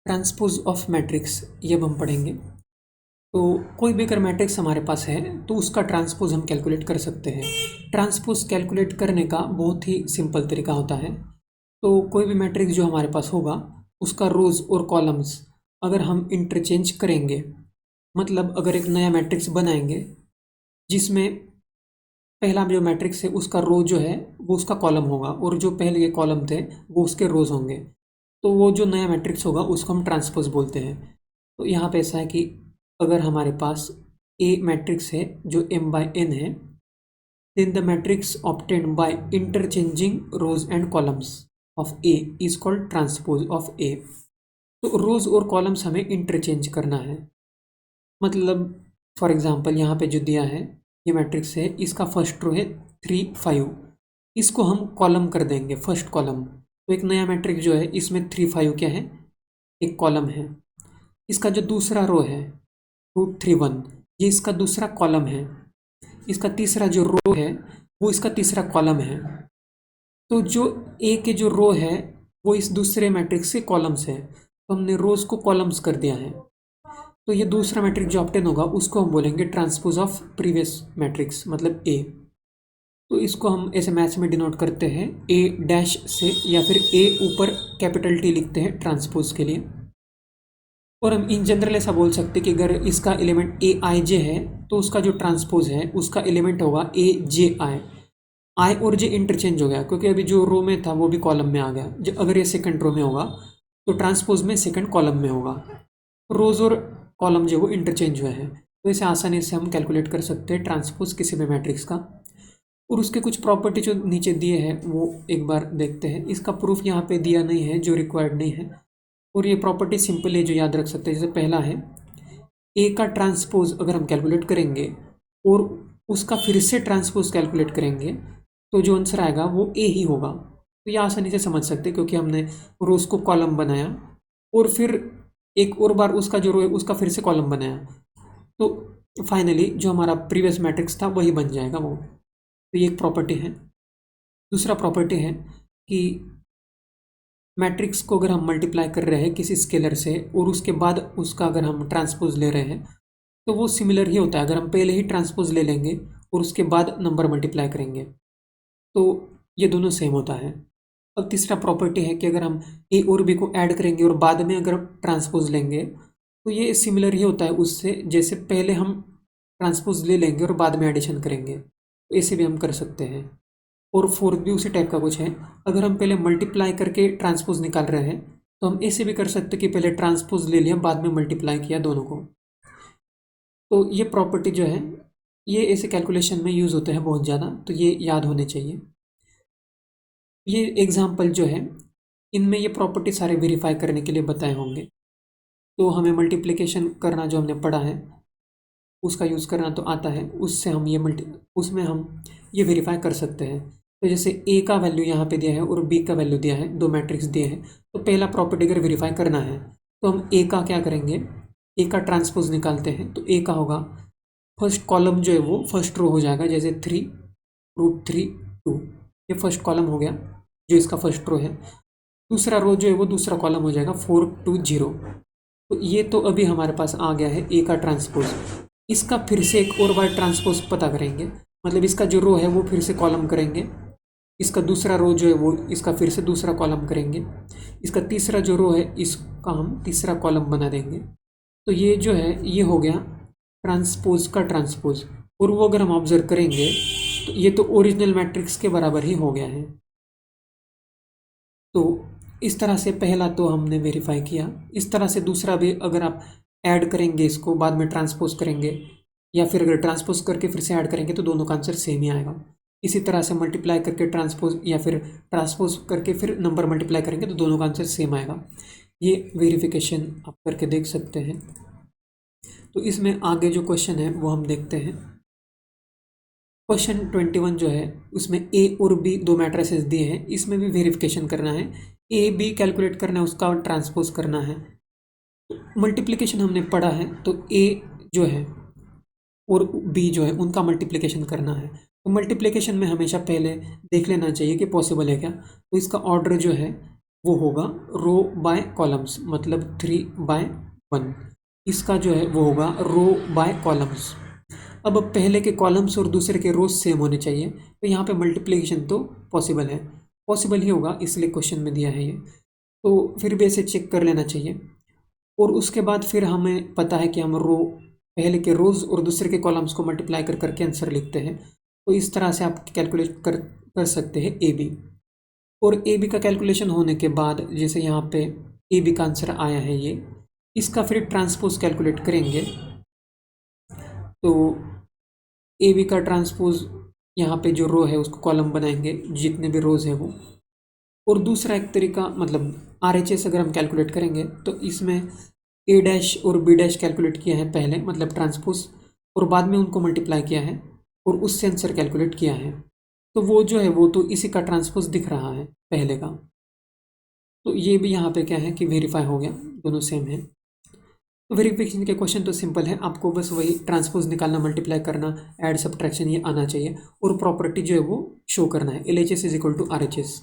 Transpose of matrix ये अब हम पढ़ेंगे। तो कोई भी अगर मैट्रिक्स हमारे पास है तो उसका ट्रांसपोज हम कैलकुलेट कर सकते हैं। ट्रांसपोज कैलकुलेट करने का बहुत ही सिंपल तरीका होता है। तो कोई भी मैट्रिक्स जो हमारे पास होगा उसका रोज़ और कॉलम्स अगर हम इंटरचेंज करेंगे, मतलब अगर एक नया मैट्रिक्स बनाएंगे जिसमें पहला जो मैट्रिक्स है उसका रो जो है वो उसका कॉलम होगा और जो पहले के कॉलम थे वो उसके रोज़ होंगे, तो वो जो नया मैट्रिक्स होगा उसको हम ट्रांसपोज बोलते हैं। तो यहाँ पे ऐसा है कि अगर हमारे पास ए मैट्रिक्स है जो m by n है, then the matrix obtained by interchanging rows and columns of A is called transpose of A। तो रोज और कॉलम्स हमें इंटरचेंज करना है। मतलब फॉर एग्जांपल यहाँ पे जो दिया है ये मैट्रिक्स है, इसका फर्स्ट रो है 3 5, इसको हम कॉलम कर देंगे फर्स्ट कॉलम। तो एक नया मैट्रिक्स जो है इसमें 3 5 क्या है, एक कॉलम है। इसका जो दूसरा रो है 2 3 1, ये इसका दूसरा कॉलम है। इसका तीसरा जो रो है वो इसका तीसरा कॉलम है। तो जो ए के जो रो है वो इस दूसरे मैट्रिक्स के कॉलम्स है, तो हमने रोज को कॉलम्स कर दिया है। तो ये दूसरा मैट्रिक्स जो ऑब्टेन होगा उसको हम बोलेंगे ट्रांसपोज ऑफ प्रीवियस मैट्रिक्स, मतलब ए। तो इसको हम ऐसे मैथ्स में डिनोट करते हैं ए डैश से, या फिर ए ऊपर कैपिटल टी लिखते हैं ट्रांसपोज के लिए। और हम इन जनरल ऐसा बोल सकते हैं कि अगर इसका एलिमेंट ए आई जे है तो उसका जो ट्रांसपोज है उसका एलिमेंट होगा ए जे आई। आई और जे इंटरचेंज हो गया क्योंकि अभी जो रो में था वो भी कॉलम में आ गया। जब अगर ये सेकंड रो में होगा तो ट्रांसपोज में सेकंड कॉलम में होगा। रोज और कॉलम जो वो इंटरचेंज हुए हैं, तो इसे आसानी से हम कैलकुलेट कर सकते हैं ट्रांसपोज किसी भी मैट्रिक्स का। और उसके कुछ प्रॉपर्टी जो नीचे दिए हैं वो एक बार देखते हैं। इसका प्रूफ यहाँ पे दिया नहीं है जो रिक्वायर्ड नहीं है, और ये प्रॉपर्टी सिंपल है जो याद रख सकते हैं। जैसे पहला है ए का ट्रांसपोज अगर हम कैलकुलेट करेंगे और उसका फिर से ट्रांसपोज कैलकुलेट करेंगे तो जो आंसर आएगा वो ए ही होगा। तो ये आसानी से समझ सकते हैं क्योंकि हमने रोज को कॉलम बनाया और फिर एक और बार उसका जो रो है उसका फिर से कॉलम बनाया, तो फाइनली जो हमारा प्रीवियस मैट्रिक्स था वही बन जाएगा वो। तो ये एक प्रॉपर्टी है। दूसरा प्रॉपर्टी है कि मैट्रिक्स को अगर हम मल्टीप्लाई कर रहे हैं किसी स्केलर से और उसके बाद उसका अगर हम ट्रांसपोज ले रहे हैं तो वो सिमिलर ही होता है। अगर हम पहले ही ट्रांसपोज ले लेंगे और उसके बाद नंबर मल्टीप्लाई करेंगे तो ये दोनों सेम होता है। अब तीसरा प्रॉपर्टी है कि अगर हम ए और बी को ऐड करेंगे और बाद में अगर ट्रांसपोज लेंगे तो ये सिमिलर ही होता है उससे, जैसे पहले हम ट्रांसपोज ले लेंगे और बाद में एडिशन करेंगे, तो ऐसे भी हम कर सकते हैं। और फोर्थ भी उसी टाइप का कुछ है, अगर हम पहले मल्टीप्लाई करके ट्रांसपोज निकाल रहे हैं तो हम ऐसे भी कर सकते कि पहले ट्रांसपोज ले लिया बाद में मल्टीप्लाई किया दोनों को। तो ये प्रॉपर्टी जो है ये ऐसे कैलकुलेशन में यूज़ होते हैं बहुत ज़्यादा, तो ये याद होने चाहिए। ये एग्जाम्पल जो है इनमें ये प्रॉपर्टी सारे वेरीफाई करने के लिए बताए होंगे। तो हमें मल्टीप्लिकेशन करना जो हमने पढ़ा है उसका यूज़ करना तो आता है, उससे हम उसमें हम ये वेरीफाई कर सकते हैं। तो जैसे ए का वैल्यू यहाँ पे दिया है और बी का वैल्यू दिया है, दो मैट्रिक्स दिए हैं, तो पहला प्रॉपर्टी अगर वेरीफाई करना है तो हम ए का क्या करेंगे, ए का ट्रांसपोज निकालते हैं। तो ए का होगा फर्स्ट कॉलम जो है वो फर्स्ट रो हो जाएगा, जैसे 3√3 2, ये फर्स्ट कॉलम हो गया जो इसका फर्स्ट रो है। दूसरा रो जो है वो दूसरा कॉलम हो जाएगा 4 2 0। तो ये तो अभी हमारे पास आ गया है ए का ट्रांसपोज। इसका फिर से एक और बार ट्रांसपोज पता करेंगे, मतलब इसका जो रो है वो फिर से कॉलम करेंगे, इसका दूसरा रो जो है वो इसका फिर से दूसरा कॉलम करेंगे, इसका तीसरा जो रो है इसका हम तीसरा कॉलम बना देंगे। तो ये जो है ये हो गया ट्रांसपोज का ट्रांसपोज। और वो अगर हम ऑब्जर्व करेंगे तो ये तो ओरिजिनल मैट्रिक्स के बराबर ही हो गया है। तो इस तरह से पहला तो हमने वेरीफाई किया। इस तरह से दूसरा भी अगर आप ऐड करेंगे इसको बाद में ट्रांसपोज करेंगे, या फिर अगर ट्रांसपोज करके फिर से ऐड करेंगे तो दोनों का आंसर सेम ही आएगा। इसी तरह से मल्टीप्लाई करके ट्रांसपोज या फिर ट्रांसपोज करके फिर नंबर मल्टीप्लाई करेंगे तो दोनों का आंसर सेम आएगा। ये वेरिफिकेशन आप करके देख सकते हैं। तो इसमें आगे जो क्वेश्चन है वो हम देखते हैं। क्वेश्चन 21 जो है उसमें ए और बी दो मैट्रिसेस दिए हैं, इसमें भी वेरिफिकेशन करना है। ए बी कैलकुलेट करना है, उसका ट्रांसपोज करना है। मल्टीप्लिकेशन हमने पढ़ा है, तो ए जो है और बी जो है उनका मल्टीप्लिकेशन करना है। तो मल्टीप्लिकेशन में हमेशा पहले देख लेना चाहिए कि पॉसिबल है क्या। तो इसका ऑर्डर जो है वो होगा रो बाय कॉलम्स, मतलब 3/1। इसका जो है वो होगा रो बाय कॉलम्स। अब पहले के कॉलम्स और दूसरे के रोज सेम होने चाहिए, तो यहाँ पे मल्टीप्लिकेशन तो पॉसिबल है, पॉसिबल ही होगा, इसलिए क्वेश्चन में दिया है ये। तो फिर भी ऐसे चेक कर लेना चाहिए। और उसके बाद फिर हमें पता है कि हम रो पहले के रोज और दूसरे के कॉलम्स को मल्टीप्लाई कर करके आंसर लिखते हैं। तो इस तरह से आप कैलकुलेट कर सकते हैं ए बी। और ए बी का कैलकुलेशन होने के बाद जैसे यहाँ पे ए बी का आंसर आया है ये, इसका फिर ट्रांसपोज कैलकुलेट करेंगे। तो ए बी का ट्रांसपोज यहाँ पे जो रो है उसको कॉलम बनाएंगे, जितने भी रोज है वो। और दूसरा एक तरीका, मतलब आर एच एस अगर हम कैलकुलेट करेंगे तो इसमें ए डैश और बी डैश कैलकुलेट किया है पहले, मतलब ट्रांसपोज, और बाद में उनको मल्टीप्लाई किया है और उससे आंसर कैलकुलेट किया है। तो वो जो है वो तो इसी का ट्रांसपोज दिख रहा है पहले का। तो ये भी यहाँ पे क्या है कि वेरीफाई हो गया, दोनों सेम है। तो वेरिफिकेशन के क्वेश्चन तो सिंपल है, आपको बस वही ट्रांसपोज निकालना, मल्टीप्लाई करना, ऐड सब्ट्रैक्शन ये आना चाहिए, और प्रॉपर्टी जो है वो शो करना है, LHS = RHS।